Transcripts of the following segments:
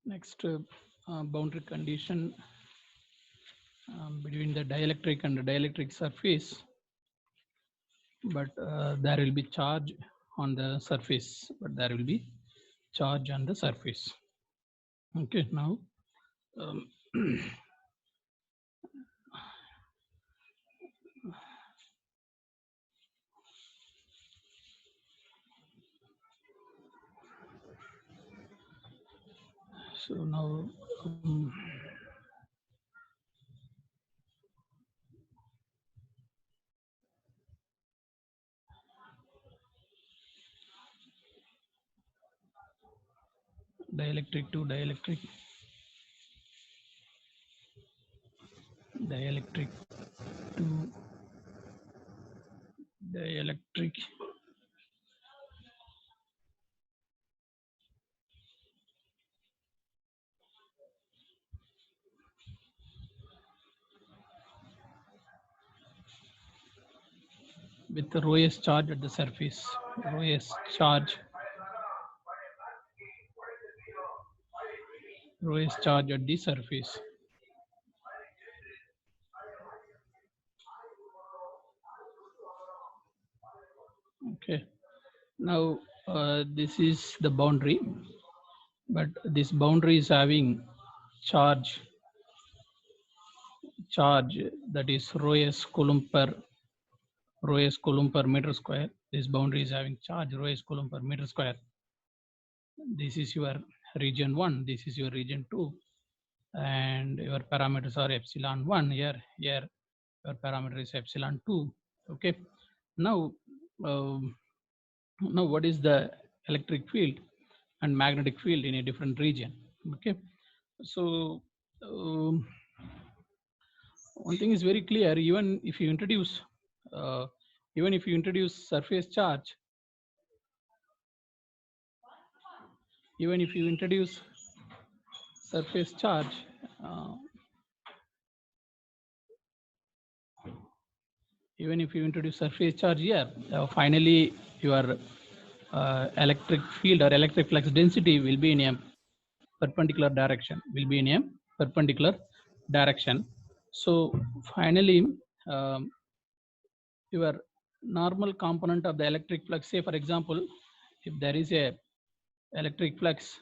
Next, boundary condition between the dielectric and the dielectric surface, but there will be charge on the surface, but there will be charge on the surface. Okay, now so now dielectric to dielectric, dielectric to dielectric. With the rho s charge at the surface, rho s charge, rho s charge at the surface. Okay, now this is the boundary, but this boundary is having charge that is rho s coulomb per meter square. This boundary is having charge rho s coulomb per meter square. This is your region 1, this is your region 2, and your parameters are epsilon 1 here. Here your parameter is epsilon 2. Okay, now now what is the electric field and magnetic field in a different region? Okay, so one thing is very clear. Even if you introduce surface charge, even if you introduce surface charge, even if you introduce surface charge here, finally your electric field or electric flux density will be in a perpendicular direction, So finally your normal component of the electric flux, say for example, if there is a electric flux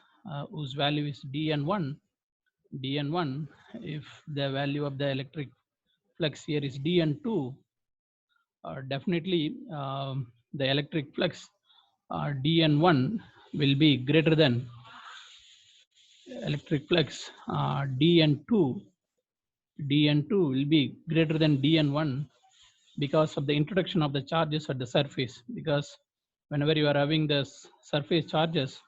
whose value is dn1, if the value of the electric flux here is dn2, definitely the electric flux dn1 will be greater than electric flux dn2 will be greater than dn1 because of the introduction of the charges at the surface. Because whenever you are having the surface charges,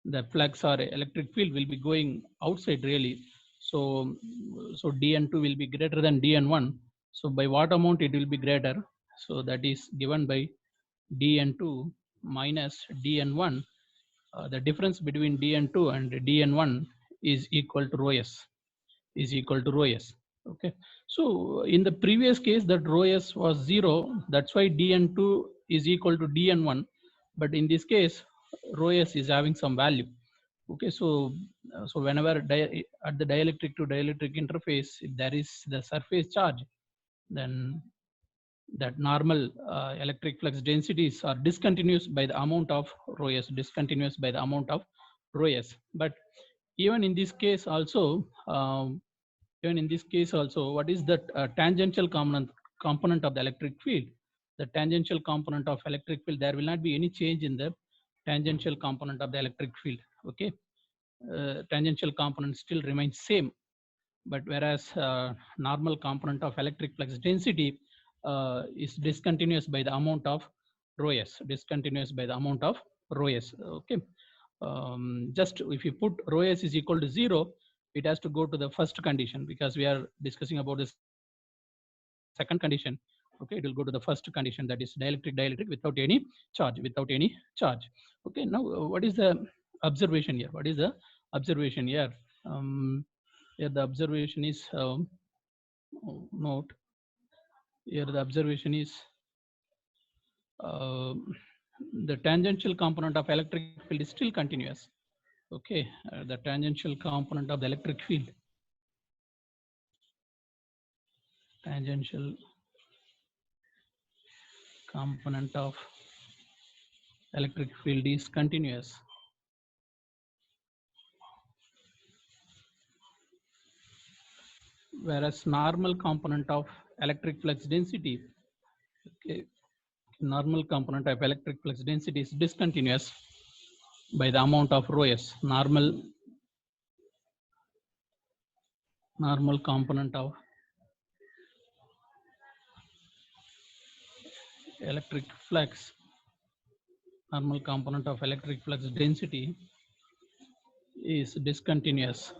the flux or electric field will be going outside really. So dn2 will be greater than dn1. So by what amount it will be greater? So that is given by dn2 minus dn1. The difference between dn2 and dn1 is equal to rho s, Okay, so in the previous case that rho s was 0, that's why dn2 is equal to dn1. But in this case rho s is having some value. Okay, so whenever at the dielectric to dielectric interface, if there is the surface charge, then that normal electric flux densities are discontinuous by the amount of rho s, But even in this case also, what is the tangential component of the electric field? The tangential component of electric field, there will not be any change in the tangential component of the electric field. Okay, tangential component still remains same, but whereas normal component of electric flux density is discontinuous by the amount of rho s, Okay, just if you put rho s is equal to 0, it has to go to the first condition, because we are discussing about the second condition. Okay, it will go to the first condition, that is dielectric without any charge, Okay, now what is the observation here? Here the observation is note here the observation is the tangential component of electric field is still continuous. Okay, the tangential component of the electric field. Tangential component of electric field is continuous. Whereas normal component of electric flux density, okay, normal component of electric flux density is discontinuous by the amount of rho s. Normal component of electric flux, normal component of electric flux density is discontinuous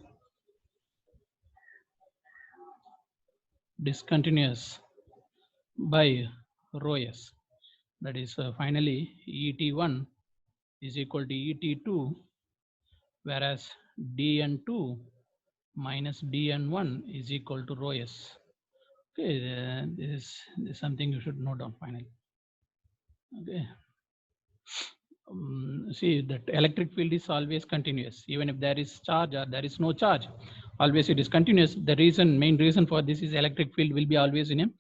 by rho s. That is finally ET1 is equal to ET2, whereas dN2 minus dN1 is equal to rho s. Okay, this is something you should note down finally. Okay. See, that electric field is always continuous, even if there is charge or there is no charge, always it is continuous. The main reason for this is electric field will be always in a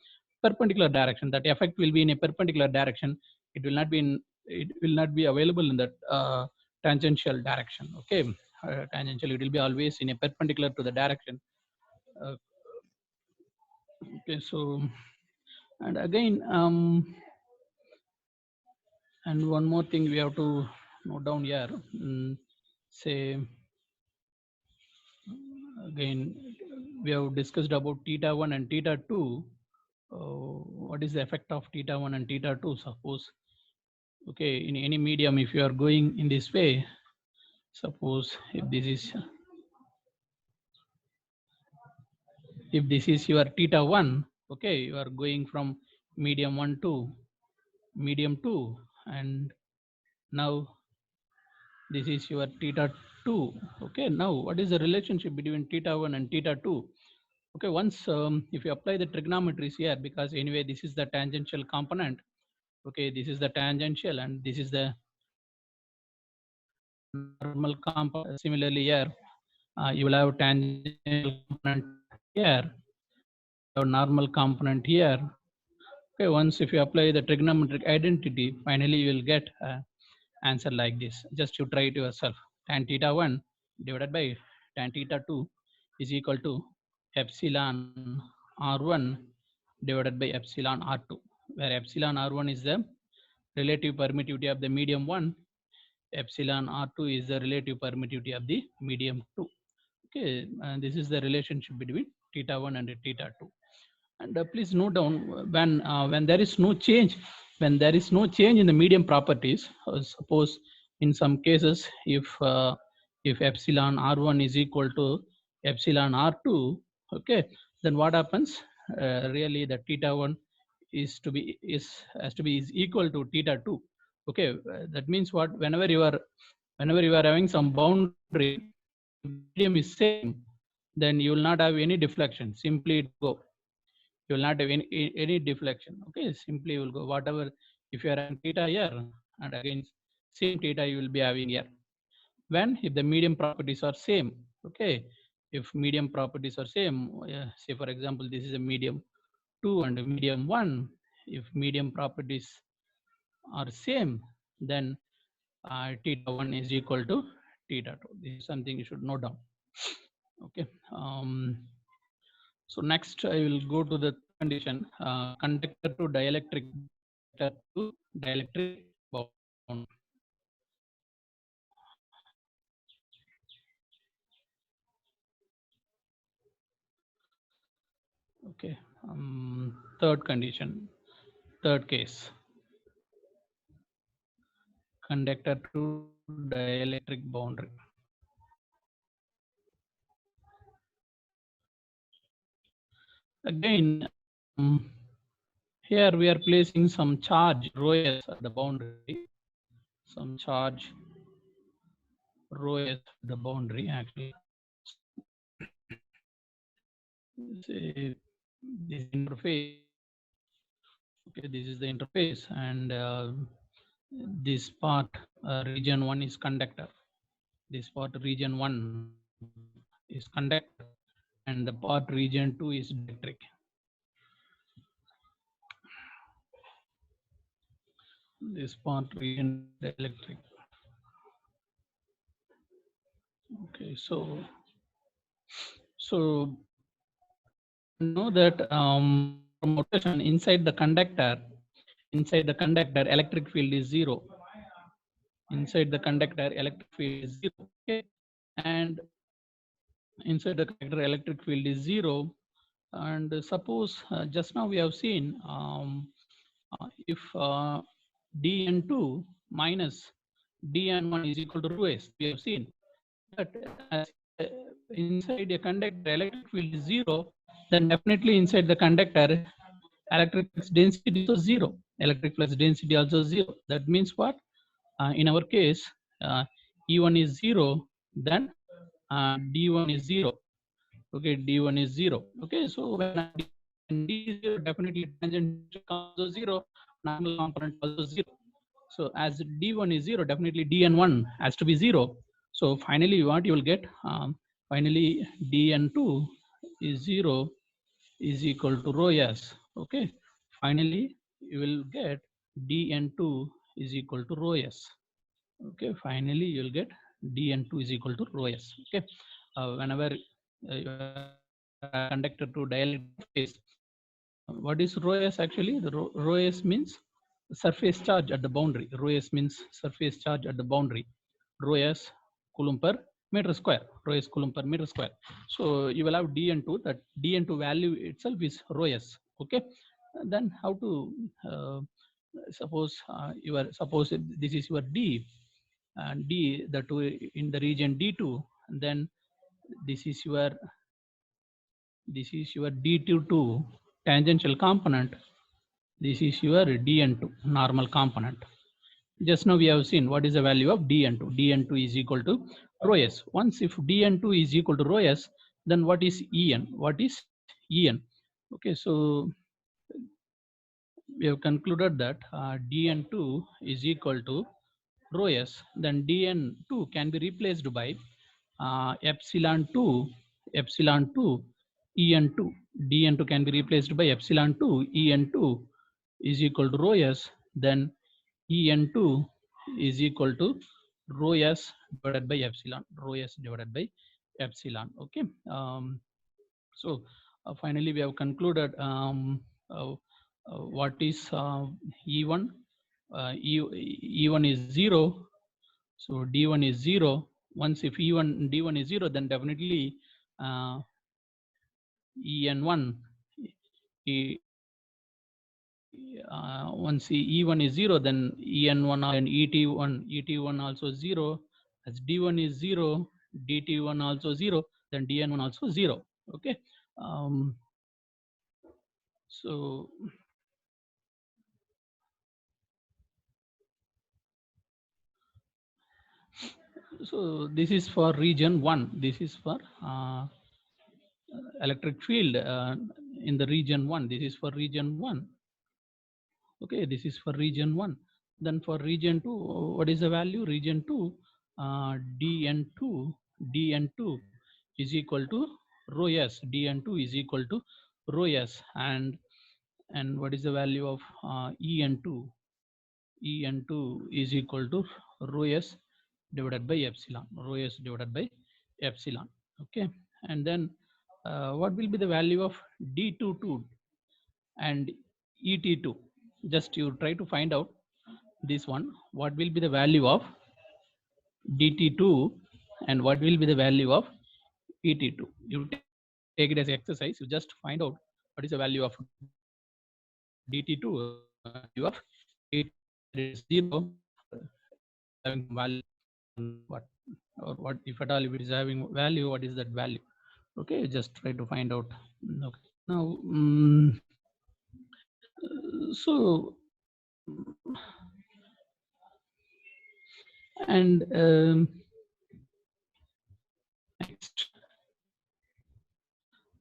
perpendicular direction. That effect will be in a perpendicular direction. It will not be available in that tangential direction. Okay, tangential, it will be always in a perpendicular to the direction. Okay, so, and again, and one more thing we have to note down here. Say again, we have discussed about theta 1 and theta 2. What is the effect of theta 1 and theta 2? Suppose, okay, in any medium, if you are going in this way, suppose if this is your theta 1, okay, you are going from medium 1 to medium 2, and now this is your theta 2. Okay, now what is the relationship between theta 1 and theta 2? Okay, once if you apply the trigonometries here, because anyway this is the tangential component. Okay, this is the tangential and this is the normal component. Similarly here, you will have tangential component here, your normal component here. Okay, once if you apply the trigonometric identity, finally you will get answer like this. Just you try it yourself. Tan theta 1 divided by tan theta 2 is equal to epsilon r1 divided by epsilon r2, where epsilon r1 is the relative permittivity of the medium 1, epsilon r2 is the relative permittivity of the medium 2. Okay, and this is the relationship between theta 1 and theta 2. And please note down, when there is no change, in the medium properties, suppose in some cases if epsilon r1 is equal to epsilon r2, okay, then what happens? Really the theta 1 has to be is equal to theta 2. Okay, that means what? Whenever you are having some boundary, medium is same, then you will not have any deflection. Simply go. You will not have any deflection. Okay, simply you will go whatever. If you are having theta here, and again same theta you will be having here. When if the medium properties are same. Okay, if medium properties are same, say for example this is a medium 2 and a medium 1. If medium properties are same, then theta 1 is equal to theta 2. This is something you should note down. Okay. So next I will go to the condition, conductor to dielectric bound. Okay. Third condition, third case, conductor to dielectric boundary. Again, here we are placing some charge rho s at the boundary, some charge rho s at the boundary. Actually, say this interface. Okay, this is the interface, and this part region 1 is conductor. This part region 1 is conductor, and the part region 2 is dielectric. This part region dielectric. Okay, so know that from rotation inside the conductor, electric field is zero. Inside the conductor, electric field is zero. Okay, and inside the conductor, electric field is zero. And suppose just now we have seen if dn2 minus dn1 is equal to rho s, we have seen that as inside a conductor electric field is zero, then definitely inside the conductor electric flux density is also zero. Electric flux density also zero. That means what? In our case, E1 is zero, then D1 is zero. Okay, D1 is zero. Okay, so when D is zero, definitely tangential also zero, normal component also zero. So as D1 is zero, definitely DN1 has to be zero. So finally, what you will get? Finally, DN2 is zero is equal to rho s. Okay, finally, you will get DN2 is equal to rho s. Okay, finally, you will get DN2 is equal to rho s. Okay, whenever you are conductor to dielectric phase, what is rho s actually? The rho s means surface charge at the boundary. Rho s means surface charge at the boundary. Rho s coulomb per meter square. Rho s coulomb per meter square. So you will have dn2. That dn2 value itself is rho s. Okay. And then how to suppose suppose this is your d, and d the two in the region d2, and then this is your d22 tangential component. This is your dn2 normal component. Just now we have seen what is the value of dn2. Dn2 is equal to rho s. Once if dn2 is equal to rho s, then what is en? What is en? Okay, so we have concluded that dn2 is equal to rho s. Then dn2 can be replaced by epsilon 2 en2. dn2 can be replaced by epsilon 2 en2 is equal to rho s. Then en2 is equal to rho s divided by epsilon. Rho s divided by epsilon. Okay. So finally we have concluded what is e1. E1 is 0, so d1 is 0. Once if e1 d1 is 0, then definitely en1 once e1 is 0, then en1 and et1 also 0. As d1 is 0, dt1 also 0, then dn1 also 0. Okay. So this is for region 1. This is for electric field in the region 1. This is for region 1. Okay, this is for region 1. Then for region 2, what is the value? Region 2, dn2 is equal to rho s. dn2 is equal to rho s. And what is the value of en2? en2 is equal to rho s divided by epsilon. Rho s divided by epsilon. Okay, and then what will be the value of d22 and et2? Just you try to find out this one. What will be the value of dt2 and what will be the value of et2? You take it as exercise. You just find out what is the value of dt2, value of et is 0, having value what, or what if at all if it is having value, what is that value? Okay, just try to find out. Okay, now so and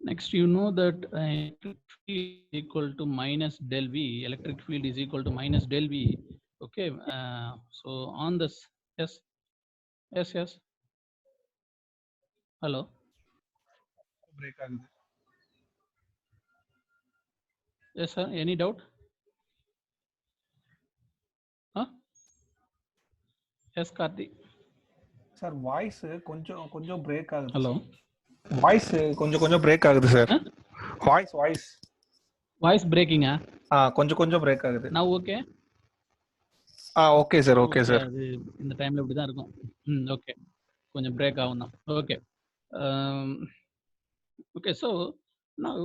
next you know that electric field is equal to minus del V. Electric field is equal to minus del V. Okay, so on this, yes. Hello. Break ஆகுது. Yes, sir. Any doubt? Huh? Yes, Karthi. Sir voice கொஞ்சம் கொஞ்சம் break ஆகுது. Hello. Voice கொஞ்சம் கொஞ்சம் break ஆகுது sir. Huh? Voice breaking, கொஞ்சம் கொஞ்சம் break ஆகுது. now okay? Okay sir, okay sir. அது இந்த டைம்ல இப்படி தான் இருக்கும். ஓகே, கொஞ்சம் பிரேக் ஆகும் தான். Okay, okay. So now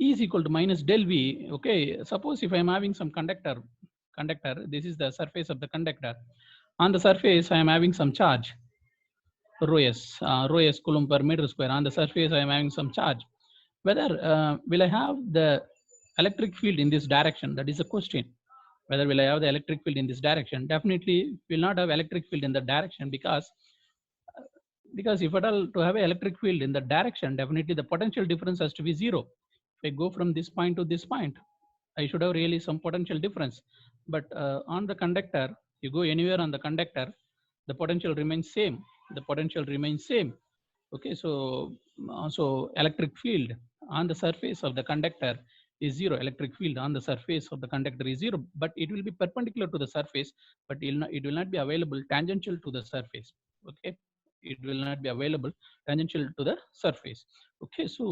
E is equal to minus del V. Okay, suppose if I am having some conductor, this is the surface of the conductor. On the surface I am having some charge, rho s coulomb per meter square. On the surface I am having some charge. Whether will I have the electric field in this direction? That is a question. Whether will I have the electric field in this direction? Definitely will not have electric field in the direction, because if at all to have an electric field in the direction, definitely the potential difference has to be zero. If I go from this point to this point, I should have really some potential difference. But on the conductor, you go anywhere on the conductor, the potential remains same. Okay, so electric field on the surface of the conductor is zero. Electric field on the surface of the conductor is zero, but it will be perpendicular to the surface, but it will not be available tangential to the surface. Okay, it will not be available tangential to the surface. Okay, so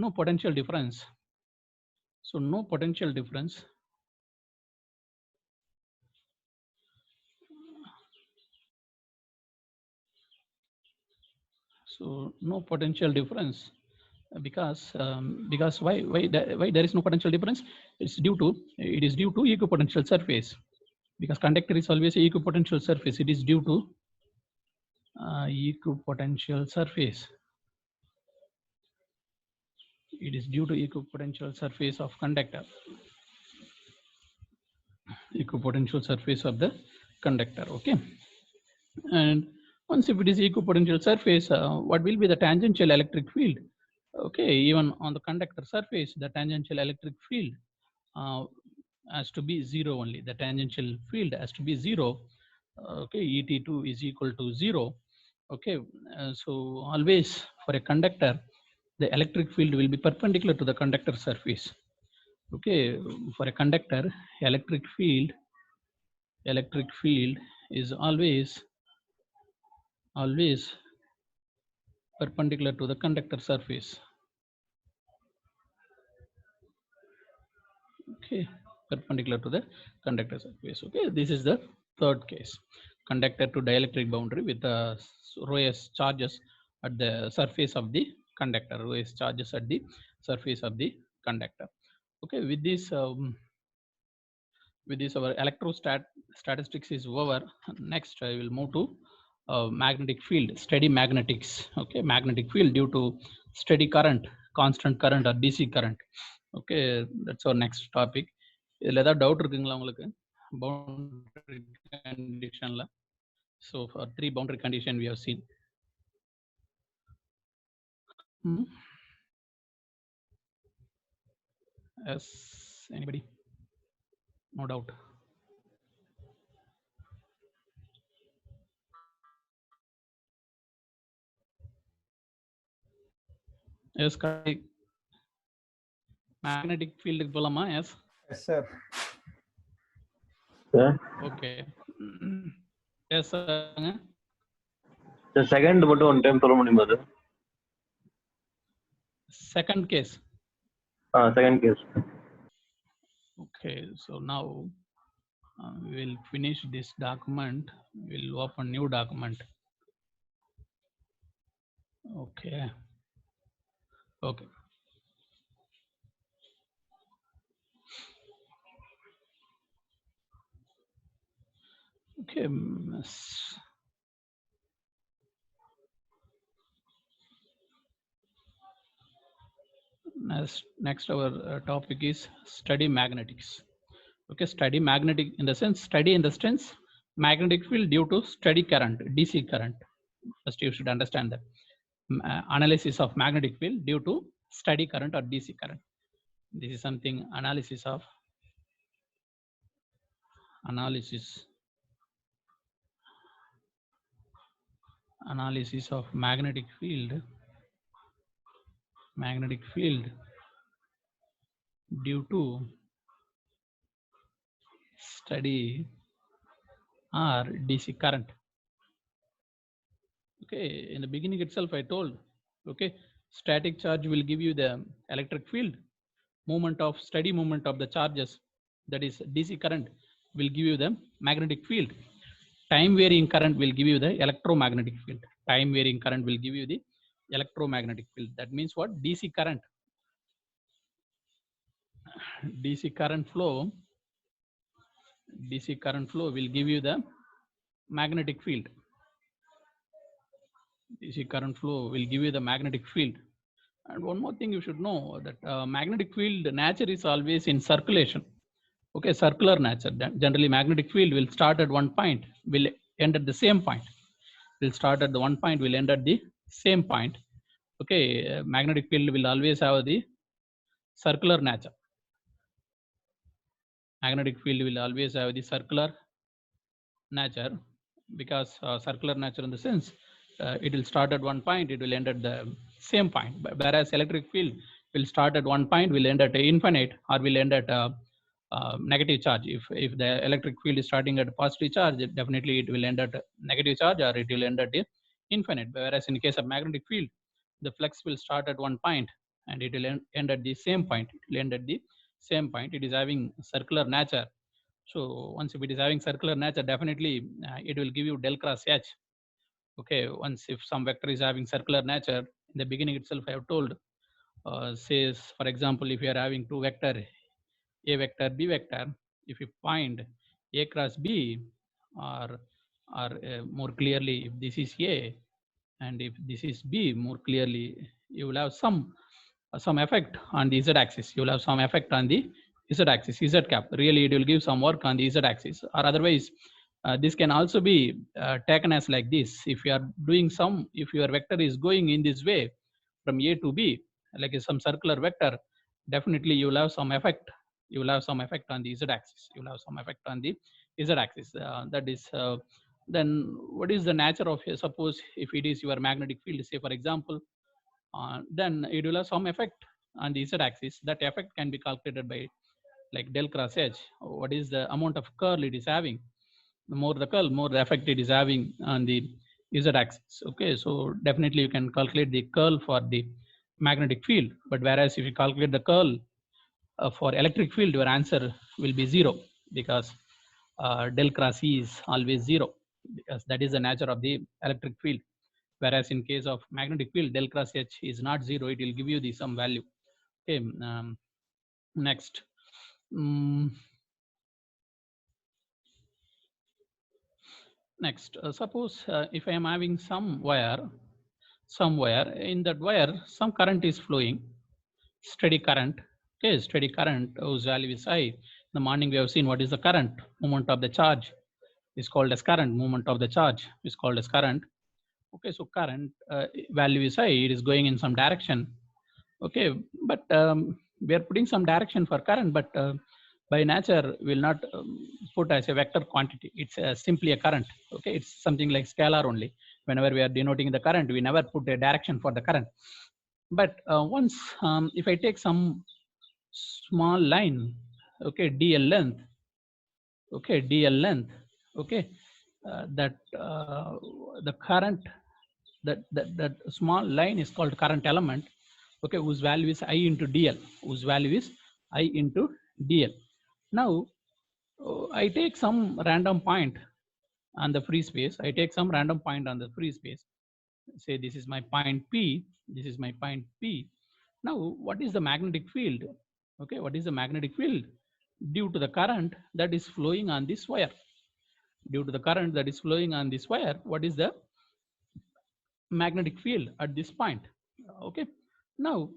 no potential difference. So no potential difference. So no potential difference, because why there is no potential difference? It is due to equipotential surface, because conductor is always a equipotential surface. It is due to equipotential surface. It is due to equipotential surface of conductor. Equipotential surface of the conductor. Okay, and once if it is equipotential surface, what will be the tangential electric field? Okay, even on the conductor surface, the tangential electric field has to be zero only. The tangential field has to be zero. Okay, ET2 is equal to zero. Okay, so always for a conductor, the electric field will be perpendicular to the conductor surface. Okay, for a conductor, electric field is always perpendicular to the conductor surface. Okay, perpendicular to the conductor surface. Okay, this is the third case. Conductor to dielectric boundary with rho s charges at the surface of the conductor. Rho s charges at the surface of the conductor. Okay, with this our statistics is over. Next I will move to magnetic field, steady magnetics. Okay, magnetic field due to steady current, constant current, or DC current. Okay, that's our next topic. இதுல ஏதாவது doubt இருக்குங்களா உங்களுக்கு boundary conditionல? So for 3 boundary condition we have seen. Yes, anybody? No doubt. Yes, correct. Magnetic field போலாமா? Yes. Yes sir. Sir, Okay. Yes sir. the second மட்டும் one time சொல்ல முடியுமா sir? Second case. Second case. Okay, so now we will finish this document. We'll open new document. Okay. Okay. Okay. Next our topic is study magnetics. Okay, study magnetic in the sense, magnetic field due to steady current, DC current. First you should understand that. Analysis of magnetic field due to steady current or DC current. This is something analysis of analysis of magnetic field due to steady or DC current. Okay, in the beginning itself I told, okay, static charge will give you the electric field, steady movement of the charges, that is DC current, will give you the magnetic field. Time varying current will give you the electromagnetic field. Time varying current will give you the electromagnetic field. That means what? DC current flow will give you the magnetic field. DC current flow will give you the magnetic field. And one more thing you should know, that magnetic field nature is always in circulation. Okay, circular nature. Generally magnetic field will start at one point, will end at the same point. Will start at the one point, will end at the same point. Okay, magnetic field will always have the circular nature. Magnetic field will always have the circular nature, because circular nature in the sense, it will start at one point, it will end at the same point. Whereas electric field will start at one point, will end at infinite, or will end at negative charge. If the electric field is starting at positive charge, definitely it will end at negative charge, or it will end at infinite. Whereas in case of magnetic field, the flux will start at one point and it will end at the same point. It will end at the same point. It is having circular nature. So once if it is having circular nature, definitely it will give you del cross H. Okay, once if some vector is having circular nature, in the beginning itself I have told, says for example, if you are having two vector, A vector, B vector, if you find A cross B, or more clearly, if this is A and if this is B, more clearly, you will have some effect on the Z axis. You will have some effect on the Z axis, Z cap. Really, it will give some work on the Z axis. Or otherwise, this can also be taken as like this. If you are doing if your vector is going in this way from A to B, like some circular vector, definitely you will have some effect. You will have some effect on the Z axis. You will have some effect on the Z axis. That is, then what is the nature of, suppose if it is your magnetic field, say for example, then it will have some effect on the Z axis. That effect can be calculated by like del cross H. What is the amount of curl it is having? The more the curl, more the effect it is having on the Z axis. Okay, so definitely you can calculate the curl for the magnetic field. But whereas if you calculate the curl for electric field, your answer will be 0, because del cross E is always 0, because that is the nature of the electric field. Whereas in case of magnetic field, del cross H is not 0, it will give you the some value. Okay, next. Next, suppose if I am having some wire, in that wire some current is flowing, steady current. Okay, steady current whose value is I. In the morning we have seen what is the current. Movement of the charge is called as current. Movement of the charge is called as current. Okay, so current value is I. It is going in some direction. Okay, but we are putting some direction for current, but by nature will not put as a vector quantity. It's simply a current. Okay, it's something like scalar only. Whenever we are denoting the current, we never put a direction for the current. But once if I take some small line, okay, dl length, okay, dl length, okay, that the current, that small line is called current element, okay, whose value is I into dl, whose value is I into dl. Now I take some random point on the free space. I take some random point on the free space. Say this is my point P, this is my point P. Now what is the magnetic field? Okay, what is the magnetic field? Due to the current that is flowing on this wire, due to the current that is flowing on this wire, what is the magnetic field at this point? Okay, now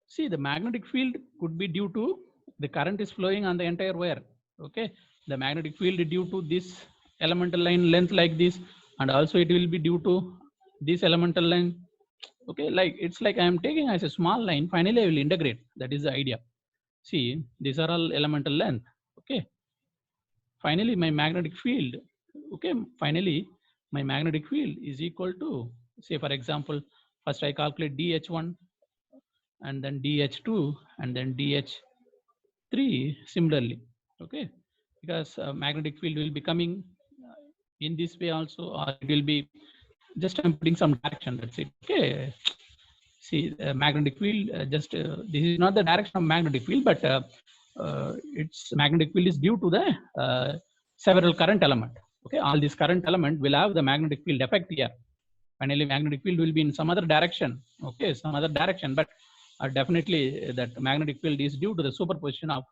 see, the magnetic field could be due to the current is flowing on the entire wire. Okay, the magnetic field due to this elemental line length like this, and also it will be due to this elemental line. Okay, like it's like I am taking as a small line, finally I will integrate. That is the idea. See, these are all elemental length. Okay, finally my magnetic field, okay, finally my magnetic field is equal to, say for example, first I calculate dH1 and then dH2 and then dH3 similarly. Okay, because magnetic field will be coming in this way also, or it will be just I'm putting some direction, that's it. Okay, see magnetic field this is not the direction of magnetic field, but its magnetic field is due to the several current element. Okay, all this current element will have the magnetic field effect here. Finally magnetic field will be in some other direction. Okay, some other direction, but definitely that magnetic field is due to the superposition of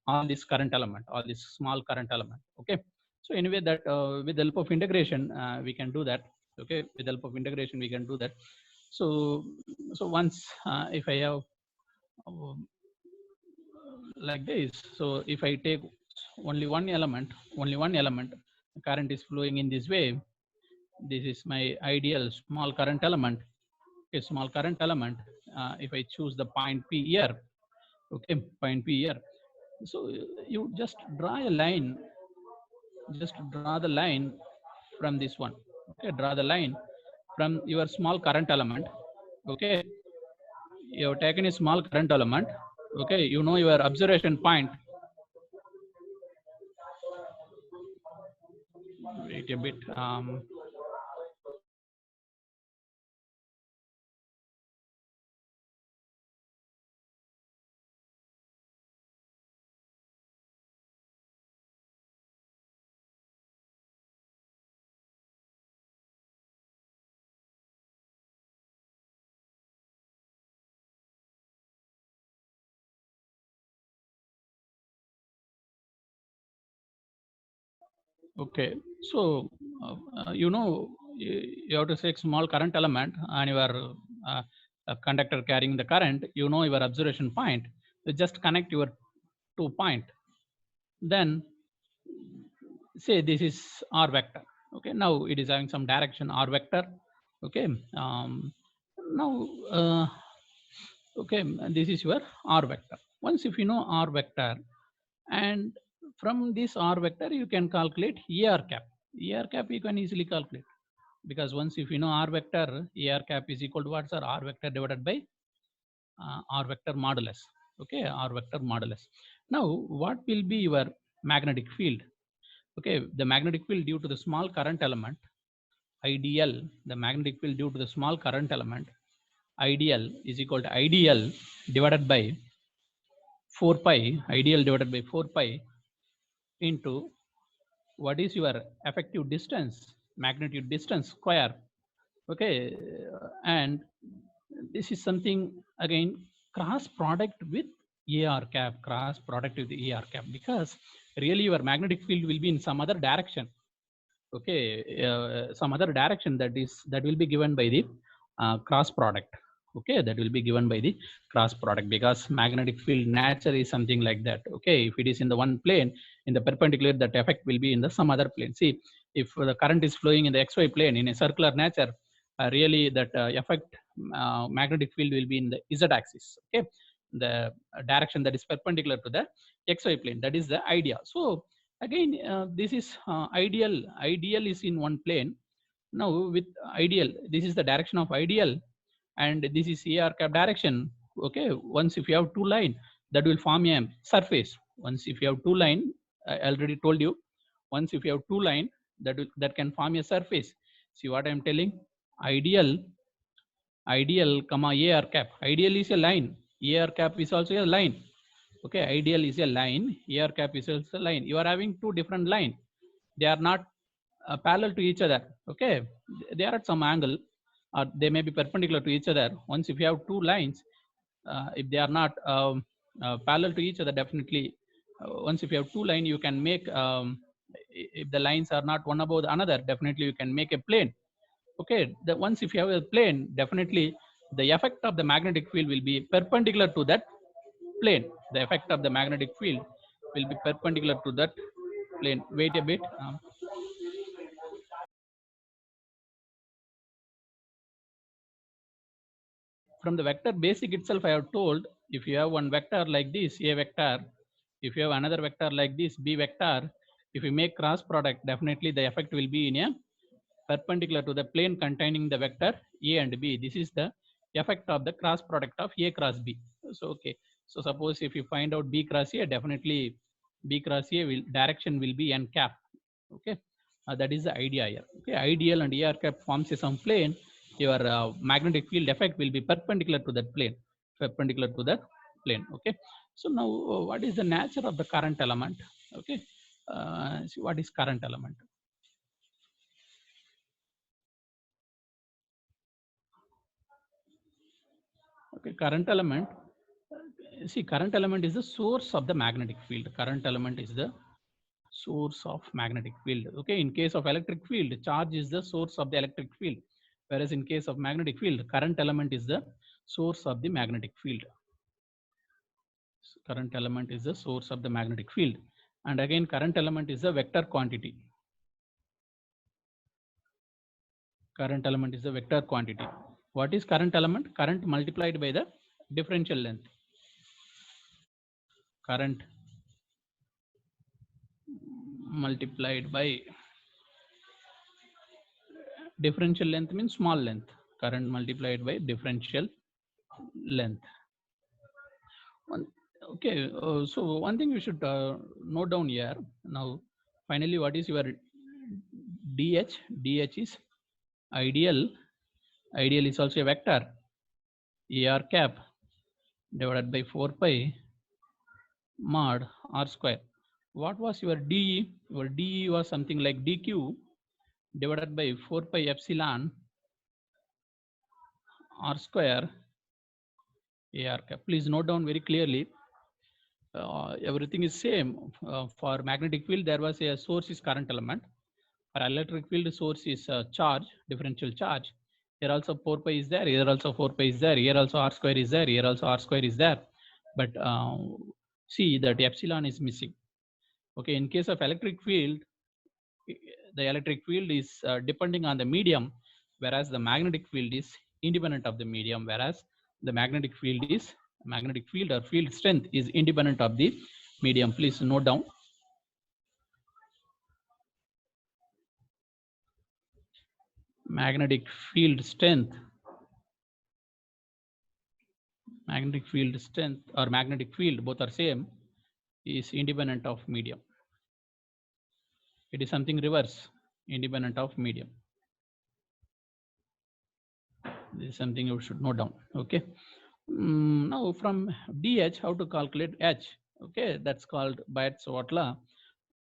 all this current element, all this small current element. Okay, so anyway, that with the help of integration we can do that. Okay, with the help of integration we can do that. So once if I have like this, so if I take only one element, current is flowing in this way. This is my ideal small current element. A small current element. If I choose the point P here, okay, point P here. So you just draw a line, just draw the line from this one. Okay, draw the line from your small current element. Okay, you have taken a small current element. Okay, you know your observation point. Wait a bit. Okay, so you know you have to take small current element and your conductor carrying the current. You know your observation point. You just connect your 2 point. Then say this is r vector. Okay, now it is having some direction r vector. Okay, now okay, this is your r vector. Once if you know r vector, and from this r vector you can calculate er cap. Er cap you can easily calculate, because once if you know r vector, er cap is equal to what, sir? R vector divided by r vector modulus. Okay, r vector modulus. Now what will be your magnetic field? Okay, the magnetic field due to the small current element, ideal, the magnetic field due to the small current element, ideal is equal to ideal divided by 4 pi, ideal divided by 4 pi into what is your effective distance, magnitude distance square. Okay, and this is something again cross product with AR cap, cross product with the AR cap, because really your magnetic field will be in some other direction. Okay, some other direction that will be given by the cross product. Okay, that will be given by the cross product, because magnetic field nature is something like that. Okay, if it is in the one plane, in the perpendicular, that effect will be in the some other plane. See, if the current is flowing in the xy plane in a circular nature, really that effect magnetic field will be in the z axis. Okay, the direction that is perpendicular to the xy plane, that is the idea. So again this is ideal is in one plane. Now with ideal, this is the direction of ideal, and this is AR cap direction. Okay, once if you have two line, that will form a surface. Once if you have two line, I already told you, once if you have two line, that can form a surface. See what I am telling? Ideal comma AR cap. Ideal is a line, AR cap is also a line. Okay, ideal is a line, AR cap is also a line. You are having two different line, they are not parallel to each other. Okay, they are at some angle, or they may be perpendicular to each other. Once if you have two lines, if they are not parallel to each other, definitely once if you have two line, you can make if the lines are not one above the another, definitely you can make a plane. Okay, the once if you have a plane, definitely the effect of the magnetic field will be perpendicular to that plane. The effect of the magnetic field will be perpendicular to that plane. Wait a bit. From the vector basic itself, I have told, if you have one vector like this, A vector, if you have another vector like this, B vector, if you make cross product, definitely the effect will be in a perpendicular to the plane containing the vector A and B. This is the effect of the cross product of A cross B. So okay, so suppose if you find out B cross A, definitely B cross A will direction will be n cap. Okay, that is the idea here. Okay, ideal and AR cap forms a some plane. Your magnetic field effect will be perpendicular to that plane, perpendicular to that plane. Okay, so now what is the nature of the current element? Okay, see what is current element? Okay, current element. See, current element is the source of the magnetic field. Current element is the source of magnetic field. Okay, in case of electric field, charge is the source of the electric field, whereas in case of magnetic field, current element is the source of the magnetic field. So current element is the source of the magnetic field, and again current element is a vector quantity. Current element is a vector quantity. What is current element? Current multiplied by the differential length. Current multiplied by differential length means small length. Current multiplied by differential length. Okay, so one thing you should note down here. Now finally, what is your DH? DH is ideal. Ideal is also a vector, AR cap divided by 4 pi mod R square. What was your DE? Your DE was something like DQ divided by 4 pi epsilon R square AR cap. Please note down very clearly. Everything is same. For magnetic field, there was a source is current element. For electric field, source is charge, differential charge. Here also 4 pi is there. Here also 4 pi is there. Here also R square is there. Here also R square is there. But see that epsilon is missing. Okay, in case of electric field, the electric field is depending on the medium, whereas the magnetic field is independent of the medium, whereas the magnetic field or field strength is independent of the medium. Please note down. Magnetic field strength or magnetic field, both are same, is independent of medium. It is something reverse, independent of medium. This is something you should note down. Okay. Now from DH, how to calculate H? Okay, that's called Biot's-Watt law.